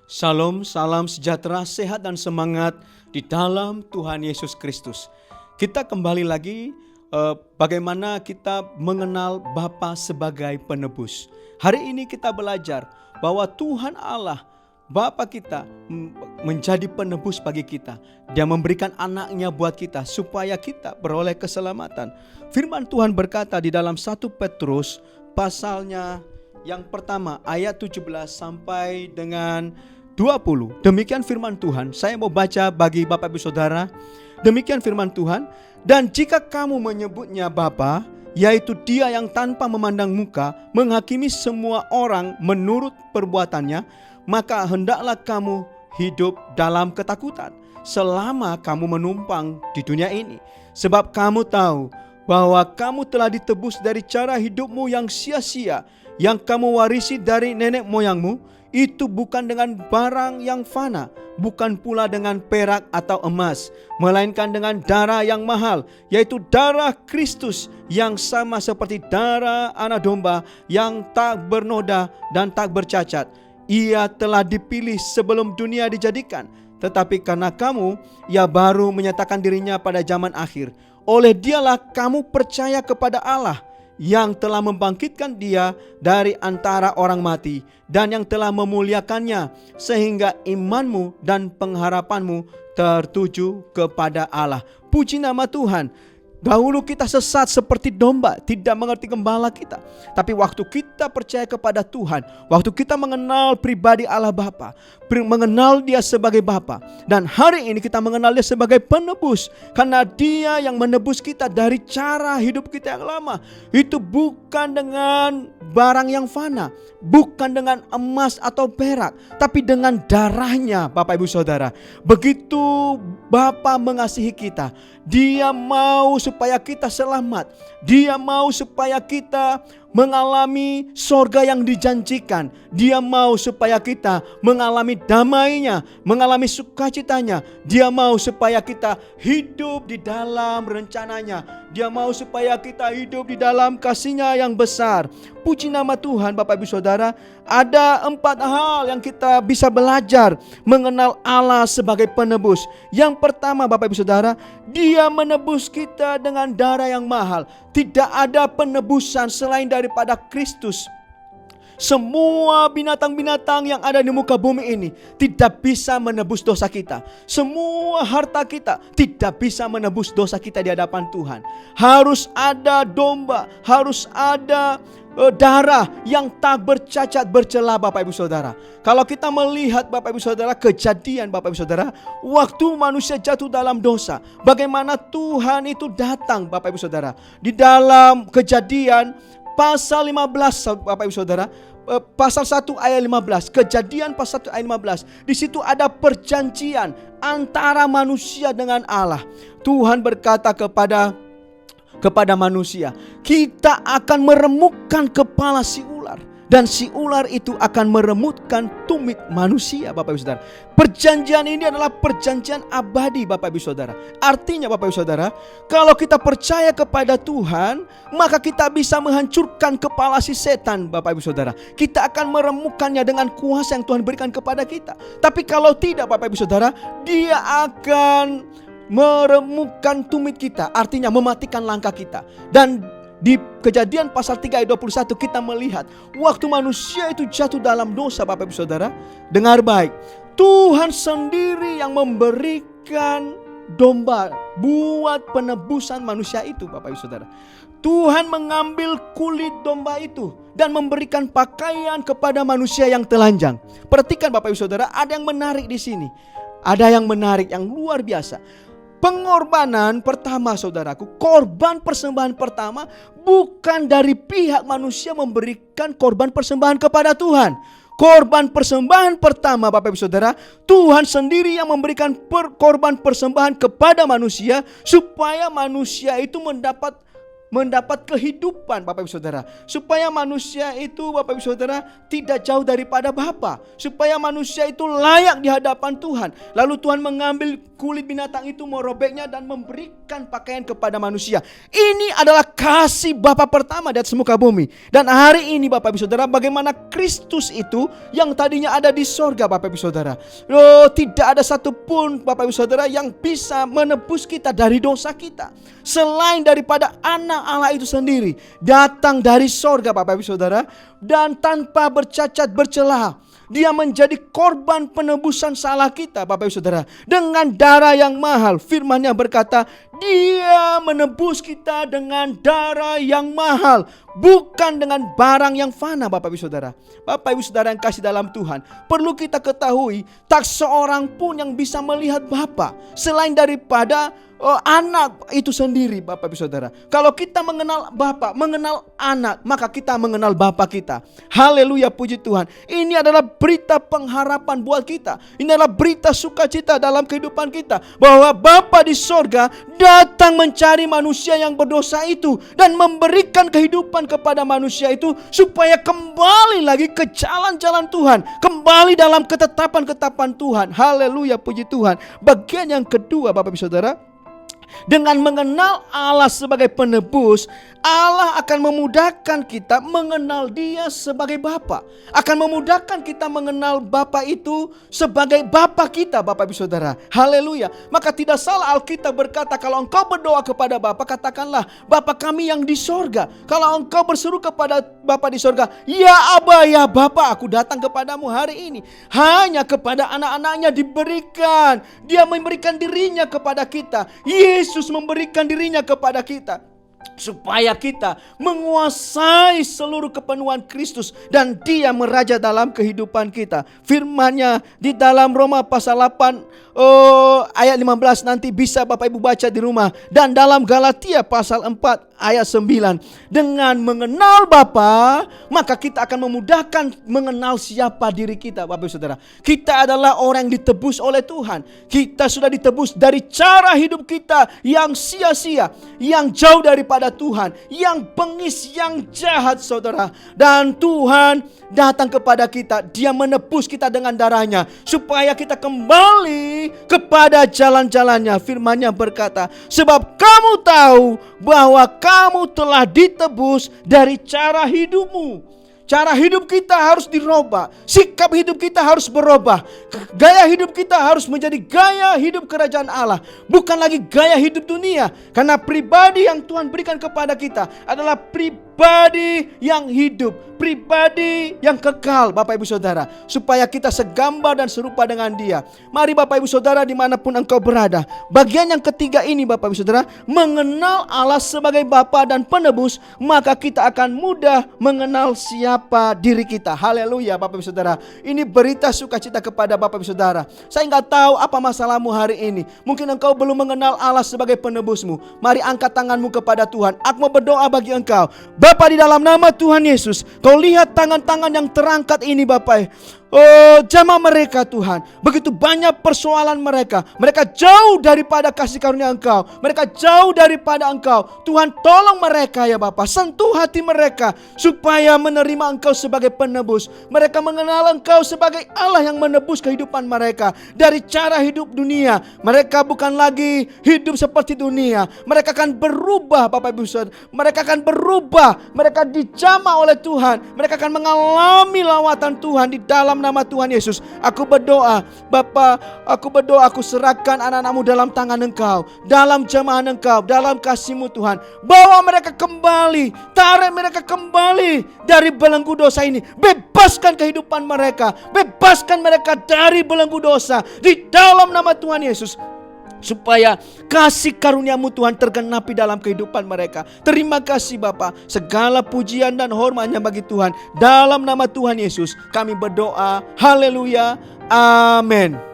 Shalom, salam sejahtera, sehat dan semangat di dalam Tuhan Yesus Kristus. Kita kembali lagi bagaimana kita mengenal Bapa sebagai penebus. Hari ini kita belajar bahwa Tuhan Allah, Bapa kita menjadi penebus bagi kita. Dia memberikan anaknya buat kita supaya kita beroleh keselamatan. Firman Tuhan berkata di dalam 1 Petrus pasalnya yang pertama ayat 17 sampai dengan 20. Demikian firman Tuhan. Saya mau baca bagi Bapak Ibu Saudara. Demikian firman Tuhan. Dan jika kamu menyebutnya Bapa, yaitu Dia yang tanpa memandang muka menghakimi semua orang menurut perbuatannya, maka hendaklah kamu hidup dalam ketakutan selama kamu menumpang di dunia ini. Sebab kamu tahu bahwa kamu telah ditebus dari cara hidupmu yang sia-sia, yang kamu warisi dari nenek moyangmu. Itu bukan dengan barang yang fana, bukan pula dengan perak atau emas, melainkan dengan darah yang mahal, yaitu darah Kristus yang sama seperti darah anak domba yang tak bernoda dan tak bercacat. Ia telah dipilih sebelum dunia dijadikan, tetapi karena kamu, Ia baru menyatakan dirinya pada zaman akhir. Oleh Dialah kamu percaya kepada Allah yang telah membangkitkan Dia dari antara orang mati dan yang telah memuliakannya, sehingga imanmu dan pengharapanmu tertuju kepada Allah. Puji nama Tuhan. Dahulu kita sesat seperti domba, tidak mengerti gembala kita. Tapi waktu kita percaya kepada Tuhan, waktu kita mengenal pribadi Allah Bapa, mengenal Dia sebagai Bapa, dan hari ini kita mengenal Dia sebagai penebus, karena Dia yang menebus kita dari cara hidup kita yang lama. Itu bukan dengan barang yang fana, bukan dengan emas atau perak, tapi dengan darahnya, Bapak Ibu Saudara. Begitu Bapa mengasihi kita, Dia mau supaya kita selamat. Dia mau supaya kita mengalami sorga yang dijanjikan. Dia mau supaya kita mengalami damai-Nya, mengalami sukacitanya. Dia mau supaya kita hidup di dalam rencana-Nya. Dia mau supaya kita hidup di dalam kasih-Nya yang besar. Puji nama Tuhan, Bapak Ibu Saudara. Ada 4 hal yang kita bisa belajar mengenal Allah sebagai penebus. Yang pertama, Bapak Ibu Saudara, Dia menebus kita dengan darah yang mahal. Tidak ada penebusan selain daripada Kristus. Semua binatang-binatang yang ada di muka bumi ini tidak bisa menebus dosa kita. Semua harta kita tidak bisa menebus dosa kita di hadapan Tuhan. Harus ada domba, harus ada darah yang tak bercacat bercela, Bapak Ibu Saudara. Kalau kita melihat, Bapak Ibu Saudara, kejadian, Bapak Ibu Saudara, waktu manusia jatuh dalam dosa, bagaimana Tuhan itu datang, Bapak Ibu Saudara. Di dalam Kejadian pasal 15, Bapak Ibu Saudara, pasal 1 ayat 15. Kejadian pasal 1 ayat 15. Di situ ada perjanjian antara manusia dengan Allah. Tuhan berkata kepada manusia, kita akan meremukkan kepala si ular, dan si ular itu akan meremutkan tumit manusia, Bapak Ibu Saudara. Perjanjian ini adalah perjanjian abadi, Bapak Ibu Saudara. Artinya, Bapak Ibu Saudara, kalau kita percaya kepada Tuhan, maka kita bisa menghancurkan kepala si setan, Bapak Ibu Saudara. Kita akan meremukkannya dengan kuasa yang Tuhan berikan kepada kita. Tapi kalau tidak, Bapak Ibu Saudara, Dia akan meremukkan tumit kita, artinya mematikan langkah kita. Dan di Kejadian pasal 3 ayat 21 kita melihat waktu manusia itu jatuh dalam dosa, Bapak Ibu Saudara, dengar baik, Tuhan sendiri yang memberikan domba buat penebusan manusia itu, Bapak Ibu Saudara. Tuhan mengambil kulit domba itu dan memberikan pakaian kepada manusia yang telanjang. Perhatikan, Bapak Ibu Saudara, ada yang menarik di sini. Ada yang menarik, yang luar biasa. Pengorbanan pertama, saudaraku, korban persembahan pertama bukan dari pihak manusia memberikan korban persembahan kepada Tuhan. Korban persembahan pertama, Bapak Ibu Saudara, Tuhan sendiri yang memberikan korban persembahan kepada manusia supaya manusia itu mendapat mendapat kehidupan Bapak Ibu Saudara. Supaya manusia itu Bapak Ibu Saudara tidak jauh daripada Bapa. Supaya manusia itu layak di hadapan Tuhan. Lalu Tuhan mengambil kulit binatang itu, merobeknya dan memberikan pakaian kepada manusia. Ini adalah kasih Bapa pertama di atas muka bumi. Dan hari ini Bapak Ibu Saudara, bagaimana Kristus itu yang tadinya ada di sorga Bapak Ibu Saudara. Tidak ada satupun Bapak Ibu Saudara yang bisa menebus kita dari dosa kita, selain daripada anak Allah itu sendiri datang dari sorga Bapak Ibu Saudara, dan tanpa bercacat bercela. Dia menjadi korban penebusan salah kita Bapak Ibu Saudara, dengan darah yang mahal. Firman-Nya berkata, Dia menebus kita dengan darah yang mahal, bukan dengan barang yang fana Bapak Ibu Saudara. Bapak Ibu Saudara yang kasih dalam Tuhan, perlu kita ketahui, tak seorang pun yang bisa melihat Bapa selain daripada anak itu sendiri Bapak Ibu Saudara. Kalau kita mengenal Bapa, mengenal anak, maka kita mengenal Bapa kita. Haleluya, puji Tuhan. Ini adalah berita pengharapan buat kita. Ini adalah berita sukacita dalam kehidupan kita, bahwa Bapa di sorga datang mencari manusia yang berdosa itu dan memberikan kehidupan kepada manusia itu, supaya kembali lagi ke jalan-jalan Tuhan, kembali dalam ketetapan-ketetapan Tuhan. Haleluya, puji Tuhan. Bagian yang kedua Bapak Ibu Saudara, dengan mengenal Allah sebagai penebus, Allah akan memudahkan kita mengenal Dia sebagai Bapa. Akan memudahkan kita mengenal Bapa itu sebagai Bapa kita Bapak Ibu Saudara. Haleluya. Maka tidak salah Alkitab berkata, kalau engkau berdoa kepada Bapa, katakanlah, Bapa kami yang di sorga. Kalau engkau berseru kepada Bapa di sorga, ya Aba, ya Bapa, aku datang kepadamu hari ini. Hanya kepada anak-anaknya diberikan. Dia memberikan dirinya kepada kita. Yesus memberikan dirinya kepada kita, supaya kita menguasai seluruh kepenuhan Kristus dan Dia meraja dalam kehidupan kita. Firman-Nya di dalam Roma pasal 8 ayat 15 nanti bisa Bapak Ibu baca di rumah, dan dalam Galatia pasal 4 ayat 9. Dengan mengenal Bapa, maka kita akan memudahkan mengenal siapa diri kita Bapak Ibu Saudara. Kita adalah orang yang ditebus oleh Tuhan. Kita sudah ditebus dari cara hidup kita yang sia-sia, yang jauh daripada Tuhan, yang bengis, yang jahat saudara. Dan Tuhan datang kepada kita, Dia menebus kita dengan darahnya, supaya kita kembali kepada jalan-jalannya. Firman-Nya berkata, sebab kamu tahu bahwa kamu telah ditebus dari cara hidupmu. Cara hidup kita harus dirubah. Sikap hidup kita harus berubah. Gaya hidup kita harus menjadi gaya hidup kerajaan Allah, bukan lagi gaya hidup dunia. Karena pribadi yang Tuhan berikan kepada kita adalah pribadi yang hidup, pribadi yang kekal Bapak Ibu Saudara, supaya kita segambar dan serupa dengan Dia. Mari Bapak Ibu Saudara dimanapun engkau berada, bagian yang ketiga ini Bapak Ibu Saudara, mengenal Allah sebagai Bapa dan penebus, maka kita akan mudah mengenal siapa diri kita. Haleluya Bapak Ibu Saudara. Ini berita sukacita kepada Bapak Ibu Saudara. Saya nggak tahu apa masalahmu hari ini. Mungkin engkau belum mengenal Allah sebagai penebusmu. Mari angkat tanganmu kepada Tuhan. Aku mau berdoa bagi engkau. Bapa, di dalam nama Tuhan Yesus, Kau lihat tangan-tangan yang terangkat ini Bapak. Oh, jamaah mereka Tuhan, begitu banyak persoalan mereka. Mereka jauh daripada kasih karunia Engkau. Mereka jauh daripada Engkau. Tuhan, tolong mereka ya Bapa. Sentuh hati mereka supaya menerima Engkau sebagai penebus. Mereka mengenal Engkau sebagai Allah yang menebus kehidupan mereka dari cara hidup dunia. Mereka bukan lagi hidup seperti dunia. Mereka akan berubah Bapak Ibu Saudara. Mereka akan berubah. Mereka dijamah oleh Tuhan. Mereka akan mengalami lawatan Tuhan di dalam nama Tuhan Yesus. Aku berdoa Bapa, aku berdoa, aku serahkan anak-anakmu dalam tangan Engkau, dalam jamahan Engkau, dalam kasih-Mu Tuhan. Bawa mereka kembali, tarik mereka kembali dari belenggu dosa ini. Bebaskan kehidupan mereka, bebaskan mereka dari belenggu dosa di dalam nama Tuhan Yesus, supaya kasih karunia-Mu Tuhan tergenapi dalam kehidupan mereka. Terima kasih Bapa. Segala pujian dan hormatnya bagi Tuhan. Dalam nama Tuhan Yesus kami berdoa. Haleluya. Amin.